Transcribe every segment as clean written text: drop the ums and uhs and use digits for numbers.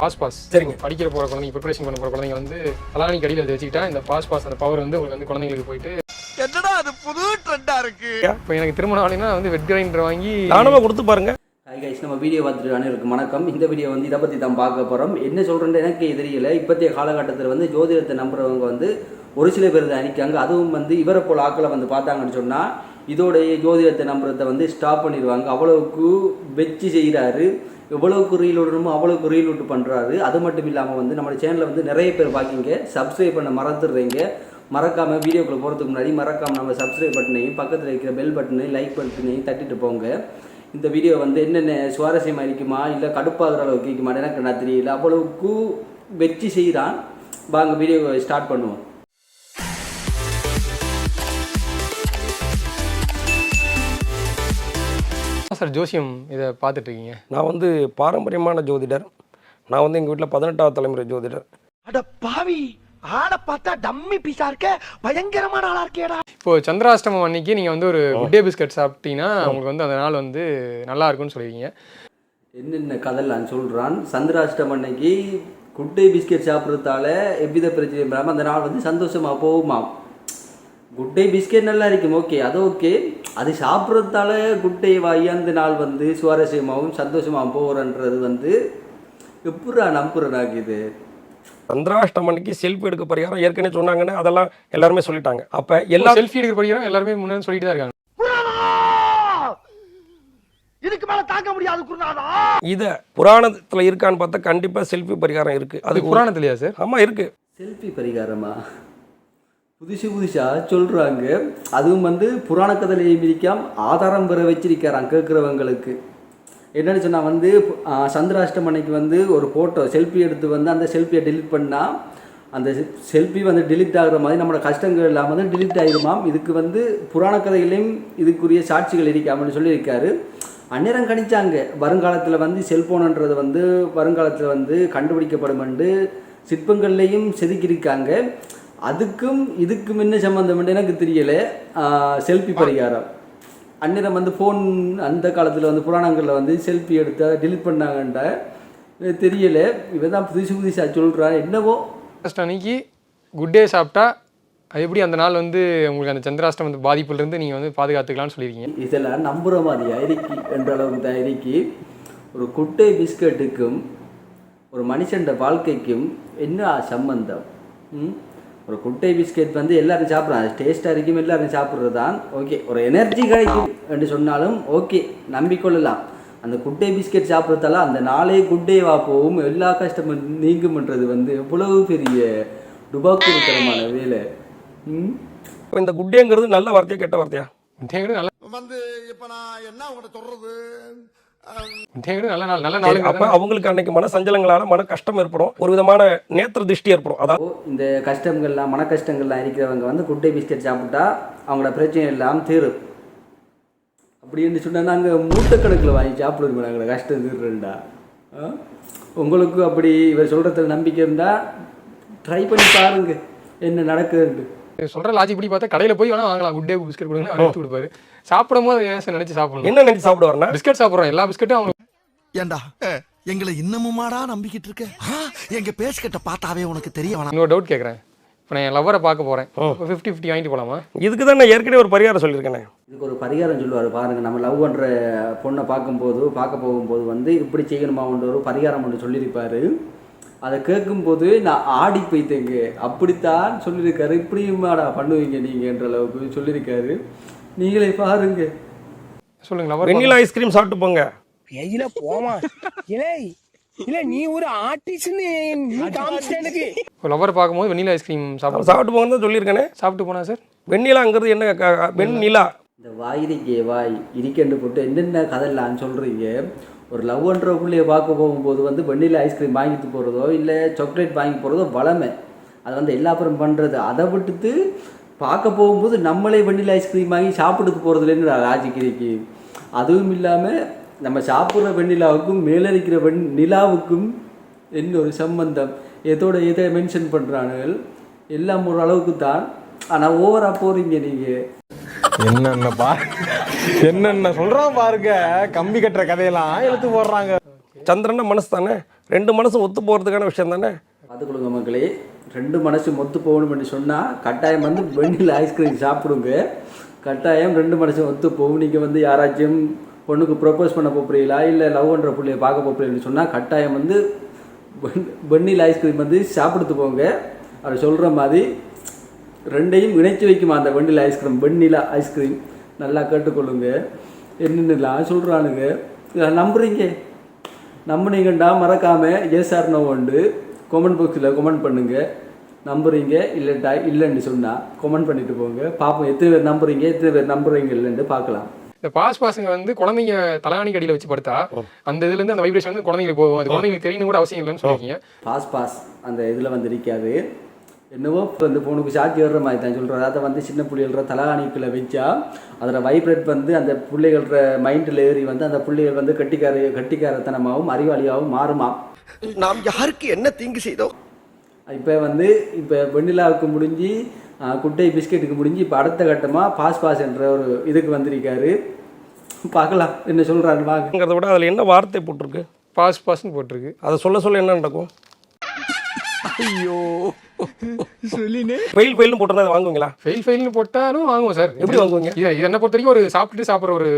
Pass சரிங்க படிக்கிற போகிற குழந்தைங்க ப்ரிப்பரேஷன் பண்ண போகிற குழந்தைங்க வந்து தலானிக்கு அடியில் அதை வச்சுக்கிட்டா இந்த பாஸ் அந்த பவர் வந்து உங்களுக்கு வந்து குழந்தைங்களுக்கு போயிட்டு என்னடா அது புது ட்ரெண்டா இருக்கு. இப்போ எனக்கு திருமணம் ஆனீங்கன்னா வந்து வெட் கிரைண்டர் வாங்கி நானும் கொடுத்து பாருங்க. ஹாய் கைஸ், நம்ம வீடியோ பார்த்துட்டு அனைவருக்கும் வணக்கம். இந்த வீடியோ வந்து இதை பற்றி தான் பார்க்க போகிறோம். என்ன சொல்கிறேன்னு எனக்கு தெரியல. இப்போதைய காலகட்டத்தில் வந்து ஜோதிடத்தை நம்புறவங்க வந்து ஒரு சில பேர் தான் அணிக்காங்க. அதுவும் வந்து இவரை போல் ஆக்களை வந்து பார்த்தாங்கன்னு சொன்னால் இதோடைய ஜோதிடத்தை நம்புறதை வந்து ஸ்டாப் பண்ணிடுவாங்க. அவ்வளவுக்கு வெச்சு செய்கிறாரு. எவ்வளவுக்கு ரீல் விடணுமோ அவ்வளவுக்கு ரீல் விட்டு பண்ணுறாரு. அது மட்டும் இல்லாமல் வந்து நம்ம சேனலில் வந்து நிறைய பேர் பார்க்கிங்க, சப்ஸ்கிரைப் பண்ண மறந்துடுறீங்க. மறக்காமல் வீடியோக்குள்ளே போகிறதுக்கு முன்னாடி மறக்காமல் நம்ம சப்ஸ்கிரைப் பட்டனையும் பக்கத்தில் இருக்கிற பெல் பட்டனையும் லைக் பட்டனையும் தட்டிட்டு போங்க. இந்த வீடியோ வந்து என்னென்ன சுவாரஸ்யமாக இருக்குமா இல்லை கடுப்பாகிற அளவுக்கு இருக்குமா எனக்கு நான் தெரியல. அவ்வளவுக்கு வெற்றி செய்கிறான். வாங்க வீடியோ ஸ்டார்ட் பண்ணுவோம். சார் ஜோசியம் இதை பார்த்துட்டு இருக்கீங்க? நான் வந்து பாரம்பரியமான ஜோதிடர். நான் வந்து எங்கள் வீட்டில் 18வது தலைமுறை ஜோதிடர். அட பாவி, ஆளை பார்த்தா டம்மி பீஸா இருக்க, பயங்கரமான ஆளா இருக்கேடா. இப்போ சந்திராஷ்டமம் அன்னைக்கு நீங்கள் வந்து ஒரு குட் டே பிஸ்கட் சாப்பிட்டீங்கன்னா உங்களுக்கு வந்து அந்த நாள் வந்து நல்லா இருக்கும்னு சொல்லுவீங்க. என்னென்ன கதைலாம் சொல்கிறான். சந்திராஷ்டமம் அன்னைக்கு குட் டே பிஸ்கெட் சாப்பிட்றதால எவ்வித பிரச்சனையும் இல்லாமல் அந்த நாள் வந்து சந்தோஷமாக போகுமா. குட் டே பிஸ்கெட் நல்லா இருக்கும், ஓகே, அது ஓகே. அது சாப்பிட்றதால குட் டே வாங்கி அந்த நாள் வந்து சுவாரஸ்யமாகவும் சந்தோஷமாகவும் போகிறன்றது வந்து எப்படா நம்புறேனாக்கு இது. சந்திராஷ்டமணிக்கு செல்ஃபி எடுக்க பரிகாரம் ஏற்கனவே சொன்னாங்கன்னு அதெல்லாம் எல்லாருமே சொல்லிட்டாங்க. அப்போ எல்லா செல்ஃபி எடுக்க பரிகாரம் எல்லாருமே முன்னாடி சொல்லிட்டு தான் இருக்காங்க. இதுக்கு மேல தாங்க முடியாது குருநாதா. இதை புராணத்தில் இருக்கான்னு பார்த்தா கண்டிப்பாக செல்ஃபி பரிகாரம் இருக்குது. அது புராணத்திலையா சார்? ஆமாம் இருக்குது. செல்ஃபி பரிகாரமா புதுசாக சொல்கிறாங்க. அதுவும் வந்து புராண கதையிலேயே மிதிக்காம ஆதாரம் பெற வச்சிருக்கிறான் கேட்குறவங்களுக்கு. என்னென்னு சொன்னால் வந்து சந்திராஷ்டமம் அன்னைக்கு வந்து ஒரு ஃபோட்டோ செல்ஃபி எடுத்து வந்து அந்த செல்ஃபியை டெலிட் பண்ணால் அந்த செல்ஃபி வந்து டெலிட் ஆகிற மாதிரி நம்மளோட கஷ்டங்கள் இல்லாமல் வந்து டெலிட் ஆகிடுமாம். இதுக்கு வந்து புராண கதைகளையும் இதுக்குரிய சாட்சிகள் இருக்காமன்னு சொல்லியிருக்காரு. அந்நேரம் கணிச்சாங்க வருங்காலத்தில் வந்து செல்ஃபோனுன்றது வந்து வருங்காலத்தில் வந்து கண்டுபிடிக்கப்படும் என்று சிற்பங்கள்லேயும் செதுக்கியிருக்காங்க. அதுக்கும் இதுக்கும் என்ன சம்மந்தம் எனக்கு தெரியலை. செல்ஃபி பரிகாரம் அந்நேரம் வந்து ஃபோன் அந்த காலத்தில் வந்து புராணங்களில் வந்து செல்ஃபி எடுத்து அதை டெலிட் பண்ணாங்கன்ற தெரியலை. இவன் தான் புதுசாக சொல்கிறான். என்னவோ அன்னைக்கு குட் டே சாப்பிட்டா அது எப்படி அந்த நாள் வந்து உங்களுக்கு அந்த சந்திராஷ்டம் வந்து பாதிப்புலேருந்து நீங்கள் வந்து பாதுகாத்துக்கலாம்னு சொல்லியிருக்கீங்க. இதெல்லாம் நம்புகிற மாதிரி அரிக்கி என்ற அளவுக்கு தான் அரிக்கி. ஒரு குட்டை பிஸ்கட்டுக்கும் ஒரு மனுஷன் வாழ்க்கைக்கும் என்ன சம்பந்தம்? ஒரு குட்டை பிஸ்கெட் வந்து எல்லாரும் சாப்பிட்றாங்க, டேஸ்ட்டாக இருக்கும், எல்லாரும் சாப்பிட்றது தான் ஓகே. ஒரு எனர்ஜி கிடைக்கும் என்று சொன்னாலும் ஓகே, நம்பிக்கொள்ளலாம். அந்த குட்டை பிஸ்கெட் சாப்பிட்றதால அந்த நாளே குட்டேவா போகும், எல்லா கஷ்டமும் நீங்கும்ன்றது வந்து எவ்வளவு பெரிய டுபாக்குத்தனமான வேலை. இந்த குட்டேங்கிறது நல்ல வார்த்தையா கெட்ட வார்த்தையா? வந்து இப்ப நான் என்ன உங்கள்கிட்ட சொல்றது, அப்ப அவங்களுக்கு அன்னைக்கு மன சஞ்சலங்களால மன கஷ்டம் ஏற்படும், ஒரு விதமான நேத்திர திருஷ்டி ஏற்படும். அதாவது இந்த கஷ்டங்கள்லாம் மன கஷ்டங்கள்லாம் இருக்கிறவங்க வந்து குட்டை பிஸ்கெட் சாப்பிட்டா அவங்களோட பிரச்சனை எல்லாம் தீரும் அப்படின்னு சொன்னா நாங்கள் மூட்டைக்கணக்கில் வாங்கி சாப்பிடுவோம். நாங்கள் கஷ்டம் தீர்றா உங்களுக்கு அப்படி இவர் சொல்றதுல நம்பிக்கை இருந்தா ட்ரை பண்ணி பாருங்க என்ன நடக்குதுன்னு. சொல்ற லாஜிக் இப்படி பார்த்தா கடையில் போய் வேணா வாங்கலாம். குட் டே பிஸ்கட் கொடுங்க எடுத்து கொடுப்பாரு. சாப்பிடும் போது நினைச்சு சாப்பிடணும். என்ன நினைச்சு சாப்பிடுவாருன்னா பிஸ்கட் சாப்பிட்றோம், எல்லா பிஸ்கட்டும் அவங்க. ஏண்டா எங்களை இன்னமுமாடா நம்பிக்கிட்டு இருக்க? எங்க பேஸ்கட்ட பார்த்தாவே உனக்கு தெரிய வேணாம். இன்னொரு டவுட் கேட்குறேன். இப்போ நான் என் லவ்வரை பார்க்க போகிறேன், 50-50 வாங்கிட்டு போகலாமா? இதுக்கு தான் நான் ஏற்கனவே ஒரு பரிகாரம் சொல்லியிருக்கேன். இதுக்கு ஒரு பரிகாரம் சொல்லுவார் பாருங்க. நம்ம லவ் பண்ணுற பொண்ணை பார்க்க போகும்போது வந்து இப்படி செய்யணுமான்ற ஒரு பரிகாரம் ஒன்று சொல்லியிருப்பாரு. அதை கேட்கும்போது நான் ஆடி போய்த்தேங்க. அப்படித்தான் சொல்லியிருக்காரு. இப்படியுமாடா பண்ணுவீங்க நீங்கன்ற அளவுக்கு சொல்லியிருக்காரு. நீங்களே பாருங்க. சொல்லுங்க. வெண்ணிலா ஐஸ்கிரீம் சாப்பிட்டு போங்க. கையில போமா இல்ல நீ ஒரு ஆர்டிஸ்ட்னு எனக்கு லவர் பார்க்கும்போது வெண்ணிலா ஐஸ்கிரீம் சாப்பிட்டு போங்கன்னு தான் சொல்லியிருக்கேனே. சாப்பிட்டு போனா சார். வெண்ணிலாங்கிறது என்ன? வெண்ணிலா இந்த வாயிரிக்கே வாய் இருக்கண்டு போட்டு என்னென்ன கதையெல்லாம் சொல்கிறீங்க. ஒரு லவ் பண்ணுற பிள்ளைய பார்க்க போகும்போது வந்து வெண்ணிலா ஐஸ்கிரீம் வாங்கிட்டு போகிறதோ இல்லை சாக்லேட் வாங்கி போகிறதோ வளமை. அதை வந்து எல்லா அப்புறம் பண்ணுறது. அதை விட்டுட்டு பார்க்க போகும்போது நம்மளே வெண்ணிலா ஐஸ்கிரீம் வாங்கி சாப்பிட்டுட்டு போகிறதுலேருந்து லாஜிக் இருக்கு. அதுவும் இல்லாமல் நம்ம சாப்பிட்ற வெண்ணிலாவுக்கும் மேலே இருக்கிற நிலாவுக்கும் என்ன ஒரு சம்பந்தம்? எதை மென்ஷன் பண்ணுறானுகள் எல்லாம் ஒரு அளவுக்கு தான். ஆனால் ஓவராக போகிறீங்க நீங்கள். என்னென்ன சொல்றான் பாருங்க. கம்பி கட்டுற கதையெல்லாம் எடுத்து போடுறாங்க. சந்திரன்னா மனசு தானே, 2 மனசும் ஒத்து போகிறதுக்கான விஷயம் தானே. பார்த்துக்கொள்ளுங்க மக்களே, 2 மனசு மொத்து போகணும்னு சொன்னால் கட்டாயம் வந்து வெண்ணில் ஐஸ்கிரீம் சாப்பிடுங்க. கட்டாயம் 2 மனசு ஒத்து போகும். நீங்கள் வந்து யாராச்சும் பொண்ணுக்கு ப்ரப்போஸ் பண்ண போகிறீங்களா இல்லை லவ் பண்ணுற பிள்ளைய பார்க்க போகிறீங்கன்னு சொன்னால் கட்டாயம் வந்து வெண்ணில் ஐஸ்கிரீம் வந்து சாப்பிடுத்து போங்க. அவர் சொல்கிற மாதிரி 2ஐயும் இணைச்சி வைக்குமா அந்த வெண்ணிலா ஐஸ்கிரீம். நல்லா கேட்டுக்கொள்ளுங்க. என்னென்னலாம் சொல்கிறானுங்க, நம்புனீங்கண்டா மறக்காமல் ஏசார் நோண்டு கமெண்ட் பாக்ஸில் கமெண்ட் பண்ணுங்கள். நம்புறீங்க இல்லைன்னு சொன்னால் கமெண்ட் பண்ணிட்டு போங்க. பார்ப்போம் எத்தனை பேர் நம்புறீங்க எத்தனை பேர் நம்புறீங்க இல்லைன்னு பார்க்கலாம். இந்த பாசுங்க வந்து குழந்தைங்க தலாணி கடியில் வச்சு படுத்தா அந்த இதுலேருந்து அந்த வைப்ரேஷன் வந்து குழந்தைங்களுக்கு போகும். அது குழந்தைங்களுக்கு தெரியணும் கூட அவசியம் இல்லைன்னு சொல்லியிருக்கீங்க. பாஸ் அந்த இதில் வந்து இருக்காது. என்னவோ வந்து ஃபோனுக்கு சார்ஜ் ஏறுற மாதிரி தான் சொல்கிறாரு. அதை வந்து சின்ன பிள்ளைகள தலாணிக்குள்ளே வச்சா அதில் வைப்ரேட் வந்து அந்த பிள்ளைகள மைண்டில் ஏறி வந்து அந்த பிள்ளைகள் வந்து கட்டிக்காரத்தனமாகவும் அறிவாளியாகவும் மாறுமா. நாம் யாருக்கு என்ன தீங்கு செய்தோம்? இப்போ வெண்ணிலாவுக்கு முடிஞ்சு குட்டை பிஸ்கெட்டுக்கு முடிஞ்சு இப்போ அடுத்த கட்டமாக பாஸ் என்ற ஒரு இதுக்கு வந்திருக்காரு. பார்க்கலாம் என்ன சொல்கிறாரு வாங்கிறத விட அதில் என்ன வார்த்தை போட்டிருக்கு? பாஸ்ன்னு போட்டிருக்கு. அதை சொல்ல என்ன நடக்கும்? ஐயோ சொல்லினே ஃபெயில்னு போட்டா வாங்குவீங்களா? ஃபெயில்னு போட்டாலும் வாங்குவோம் சார். எப்படி வாங்குவீங்க? இது என்ன பொறுத்த வரைக்கும் ஒரு சாப்பிட்ற ஒரு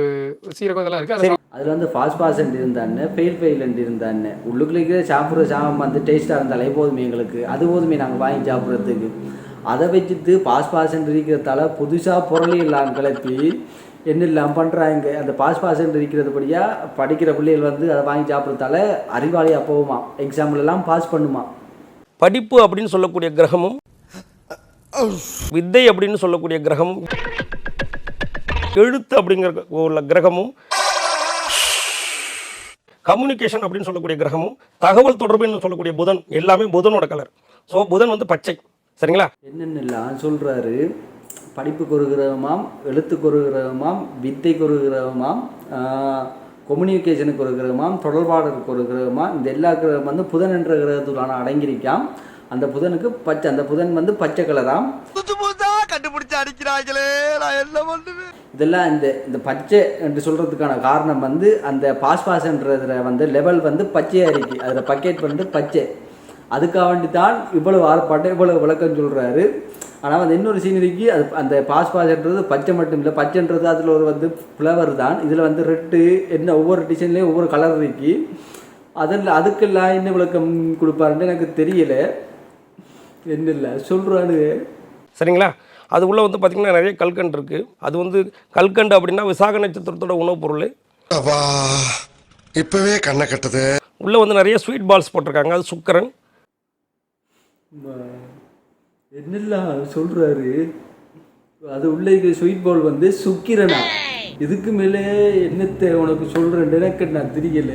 சீரகம் இதெல்லாம் இருக்குது. அதில் வந்து பாஸ் இருந்தானே ஃபெயில் இருந்தானே உள்ளுக்குள்ளே சாப்பிட்ற சாமம் வந்து டேஸ்ட்டாக இருந்தாலே போதுமே எங்களுக்கு. அது போதுமே நாங்கள் வாங்கி சாப்பிட்றதுக்கு. அதை வச்சுட்டு பாஸ் இருக்கிறதால புதுசாக பொருளை எல்லாம் கிளப்பி என்னெல்லாம் பண்ணுறாங்க. அந்த பாஸ் இருக்கிறதுபடியாக படிக்கிற பிள்ளைகள் வந்து அதை வாங்கி சாப்பிட்றதால அறிவாளியாக போகுமா, எக்ஸாம்பிளெல்லாம் பாஸ் பண்ணுமா. படிப்பு அப்படின்னு சொல்லக்கூடிய கிரகமும் வித்தை அப்படின்னு சொல்லக்கூடிய கிரகமும் எழுத்து அப்படிங்கிற உள்ள கிரகமும் கம்யூனிகேஷன் அப்படின்னு சொல்லக்கூடிய கிரகமும் தகவல் தொடர்புன்னு சொல்லக்கூடிய புதன் எல்லாமே புதனோட கலர். ஸோ புதன் வந்து பச்சை. சரிங்களா? என்னென்னலாம் சொல்கிறாரு. படிப்புக்கு ஒரு கிரகமாம், எழுத்துக்கு ஒரு கிரகமாம், வித்தைக்கு ஒரு கிரகமாம், கம்யூனிகேஷனுக்கு ஒரு கிரகமாம், தொடர்பாடலுக்கு ஒரு கிரகமாக இந்த எல்லா கிரகம் வந்து புதன் என்ற கிரகத்துக்கான அடங்கியிருக்காம். அந்த புதனுக்கு பச்சை, அந்த புதன் வந்து பச்சை கலராம். கண்டுபிடிச்சு அடிக்கிறாங்களே, நான் என்ன பண்ணுவேன். இதெல்லாம் இந்த பச்சை என்று சொல்கிறதுக்கான காரணம் வந்து அந்த பாஸ்ன்றதுல வந்து லெவல் வந்து பச்சையாக இருக்குது. அதில் பக்கெட் வந்து பச்சை. அதுக்காக வேண்டி தான் இவ்வளவு ஆர்ப்பாட்டம் இவ்வளவு விளக்கம் சொல்கிறாரு. ஆனால் வந்து இன்னொரு சீனரிக்கு அது அந்த பாஸ்ன்றது பச்சை மட்டும் இல்லை, பச்சைன்றது அதில் ஒரு வந்து ஃப்ளவர் தான். இதில் வந்து ரெட்டு என்ன ஒவ்வொரு டிசைன்லேயும் ஒவ்வொரு கலர் இருக்கு. அதுக்கெல்லாம் என்ன விளக்கம் கொடுப்பாருன்னு எனக்கு தெரியல. என்ன இல்லை சொல்கிறானு. சரிங்களா? அது உள்ளே வந்து பார்த்திங்கன்னா நிறைய கல்கண்டு இருக்குது. அது வந்து கல்கண்டு அப்படின்னா விசாக நட்சத்திரத்தோட உணவுப் பொருள். இப்போவே கண்ணை கட்டுது. உள்ளே வந்து நிறைய ஸ்வீட் பால்ஸ் போட்டிருக்காங்க. அது சுக்கரன். என்னெல்லாம் சொல்கிறாரு. அது உள்ளே ஸ்வீட் பால் வந்து சுக்கிரனா. இதுக்கு மேலே என்னத்தை உனக்கு சொல்கிறேன் எனக்கு நான் தெரியல.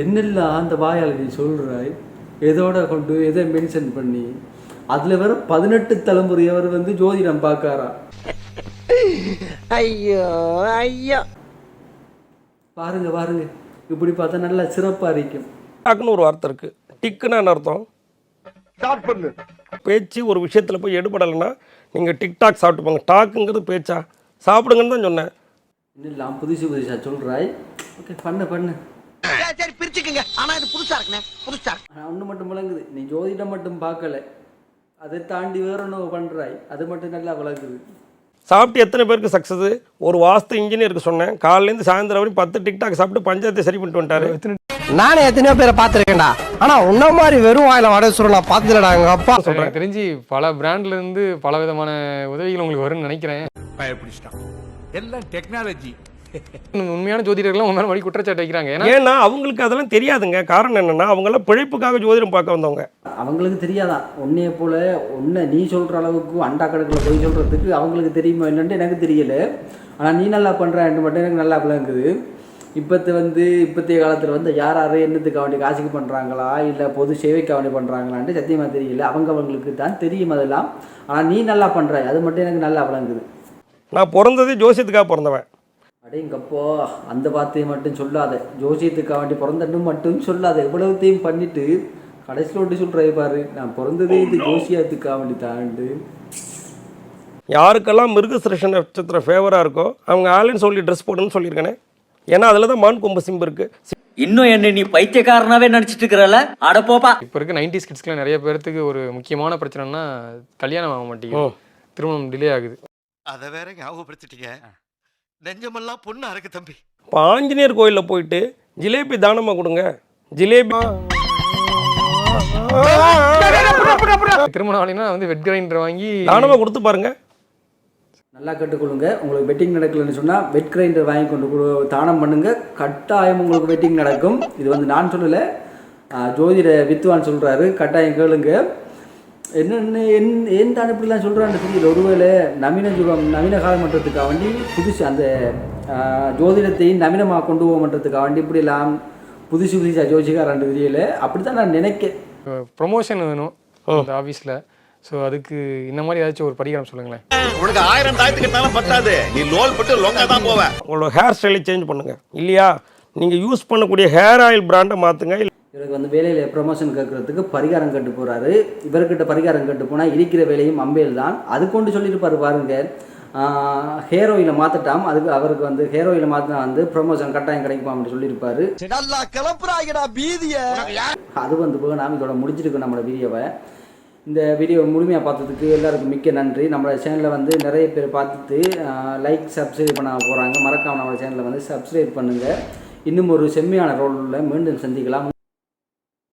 என்னெல்லாம் அந்த வாயால் நீ சொல்கிறாய். எதோட கொண்டு எதை மென்ஷன் பண்ணி அதில் வேற 18 தலைமுறையவர் வந்து ஜோதிடம் பார்க்காரா. ஐயோ ஐயோ பாருங்க இப்படி பார்த்தா நல்லா சிறப்பாக இருக்கும். டாக்குன்னு ஒரு வார்த்தை இருக்குது. டிக்குன்னு என்ன அர்த்தம்? பேச்சு ஒரு விஷயத்தில் போய் எடுபடலைன்னா நீங்கள் டிக்டாக் சாப்பிட்டு போங்க. டாக்குங்கிறது பேச்சா? சாப்பிடுங்கன்னு தான் சொன்னேன். இன்னும் புதுசாக சொல்கிறாய். ஓகே பண்ணு சரி பிரிச்சுக்கங்க. ஆனா இது புதுசா இருக்குனே, புதுசா. ஒன்று மட்டும் விளங்குது, நீ ஜோதிடம் மட்டும் பார்க்கல, அதை தாண்டி வேற ஒன்று பண்ணுறாய். அது மட்டும் நல்லா விளங்குது. சாப்பிட்டு எத்தனை பேருக்கு சக்ஸஸ்? ஒரு வாஸ்து இன்ஜினியருக்கு சொன்னேன், காலையிலேருந்து சாயந்தரம் வரைக்கும் 10 டிக்டாக் சாப்பிட்டு பஞ்சாயத்தை சரி பண்ணிட்டு வந்துட்டாரு. நானே எத்தனையோ பேரை பார்த்துருக்கேன்டா. ஆனா உன்ன மாதிரி வெறும் வாயில வடை சுருள் நான் பார்த்ததுலடா. எங்க அப்பா சொல்றேன் தெரிஞ்சு பல பிராண்ட்ல இருந்து பல விதமான உதவிகள் உங்களுக்கு வரும்னு நினைக்கிறேன். பயப்பிடிச்சிட்டான். எல்லாம் டெக்னாலஜி. உண்மையான ஜோதிடர்கள்லாம் உண்மையான வழி குற்றச்சாட்டு வைக்கிறாங்க. ஏன்னா அவங்களுக்கு அதெல்லாம் தெரியாதுங்க. காரணம் என்னன்னா அவங்களாம் பிழைப்புக்காக ஜோதிடம் பார்க்க வந்தவங்க. அவங்களுக்கு தெரியாதான் உன்னைய போல ஒன்று நீ சொல்கிற அளவுக்கு அண்டா கணக்கில் போய் சொல்கிறதுக்கு அவங்களுக்கு தெரியுமா என்னன்ட்டு எனக்கு தெரியல. ஆனால் நீ நல்லா பண்ணுறேன்ட்டு மட்டும் எனக்கு நல்லா விளங்குது. இப்போத்தைய காலத்தில் வந்து யார் என்னத்துக்கு அவனுக்கு காசுக்கு பண்ணுறாங்களா இல்லை பொது சேவைக்கு அவனி பண்ணுறாங்களான்ட்டு சத்தியமாக தெரியல. அவங்களுக்கு தான் தெரியும் அதெல்லாம். ஆனால் நீ நல்லா பண்ணுற அது மட்டும் எனக்கு நல்லா விளங்குது. நான் பிறந்ததே ஜோசியத்துக்காக பிறந்தவன். அடேங்கப்போ அந்த வார்த்தையை மட்டும் சொல்லாத. ஜோசியத்துக்காக வேண்டி பிறந்தன்னு மட்டும் சொல்லாத. எவ்வளவுத்தையும் பண்ணிட்டு கடைசியில் ஒன்று சொல்கிறே பாரு, நான் பிறந்ததே இது ஜோசியத்துக்காக வேண்டி தாண்டு. யாருக்கெல்லாம் மிருகசிருஷ்ண நட்சத்திரம் ஃபேவராக இருக்கோ அவங்க ஆன்லைன் சொல்லி ட்ரெஸ் போடணும்னு சொல்லியிருக்கேனே. ஏன்னா அதில் தான் மான் கொம்பு சிம்பு இருக்குது. இன்னும் என்ன நீ பைத்தியக்காரனாவே நினைச்சிட்டு இருக்கிறல? அட போப்பா. இப்போ இருக்க 90s கிட்ஸ்க்குலாம் நிறைய பேர்த்துக்கு ஒரு முக்கியமான பிரச்சனைனா கல்யாணம் ஆக மாட்டேங்குது, திருமணம் டிலே ஆகுது. அத வேற ஞாபகப்படுத்திட்டீங்க. நெஞ்சமெல்லாம் பொண்ணா இருக்கு தம்பி. இப்போ ஆஞ்சநேயர் கோயிலில் போயிட்டு ஜிலேபி தானமாக கொடுங்க. ஜிலேபி திருமணம் ஆகலைன்னா வந்து வெட் கிரைண்டர் வாங்கி தானமாக கொடுத்து பாருங்க. நல்லா கேட்டுக்கொள்ளுங்க. உங்களுக்கு வெட்டிங் நடக்கலன்னு சொன்னால் வெட் கிரைண்டர் வாங்கி கொண்டு தானம் பண்ணுங்க, கட்டாயம் உங்களுக்கு வெட்டிங் நடக்கும். இது வந்து நான் சொல்லலை, ஜோதிட வித்வான் சொல்கிறாரு, கட்டாயம் கேளுங்க. என்னென்ன ஏன் தான் இப்படிலாம் சொல்கிறான்னு தெரியல. ஒருவேளை நவீன காலமன்றத்துக்காக வேண்டி புதுசு அந்த ஜோதிடத்தையும் நவீனமாக கொண்டு போகமன்றதுக்காக வேண்டி இப்படிலாம் புதுசாக ஜோதிகாரான்னு தெரியல. அப்படி தான் நான் நினைக்கிறேன். ப்ரொமோஷன் வேணும் அந்த ஆஃபீஸில். ஸோ அதுக்கு இந்த மாதிரி ஏதாச்சும் ஒரு பரிகாரம் சொல்லுங்களேன். உனக்கு 1000 தாயத்துக்கிட்டாலும் பத்தாது, நீ லோல் பட்டு லொங்கா தான் போவ. உங்களோட ஹேர் ஸ்டைலை சேஞ்ச் பண்ணுங்க. இல்லையா நீங்கள் யூஸ் பண்ணக்கூடிய ஹேர் ஆயில் பிராண்டை மாற்றுங்க. இவருக்கு வந்து வேலையில் ப்ரொமோஷன் கேட்கறதுக்கு பரிகாரம் கேட்டு போகிறாரு. இவர்கிட்ட பரிகாரம் கேட்டு போனால் இருக்கிற வேலையும் அம்பேல் தான். அது கொண்டு சொல்லியிருப்பாரு பாருங்க, ஹேர் ஆயிலை மாற்றிட்டாம், அதுக்கு அவருக்கு வந்து ஹேர் ஆயிலை மாற்றினா வந்து ப்ரொமோஷன் கட்டாயம் கிடைக்குமா அப்படின்னு சொல்லியிருப்பாரு. அது வந்து வேணாம், இதோட முடிச்சிருக்கு நம்மளோட வீடியோவை. இந்த வீடியோ முழுமையாக பார்த்ததுக்கு எல்லாருக்கும் மிக்க நன்றி. நம்மளோட சேனலில் வந்து நிறைய பேர் பார்த்துட்டு லைக் சப்ஸ்கிரைப் பண்ண போகிறாங்க. மறக்காமல் நம்மளோட சேனலில் வந்து சப்ஸ்கிரைப் பண்ணுங்கள். இன்னும் ஒரு செம்மையான ரோலில் மீண்டும் சந்திக்கலாம்.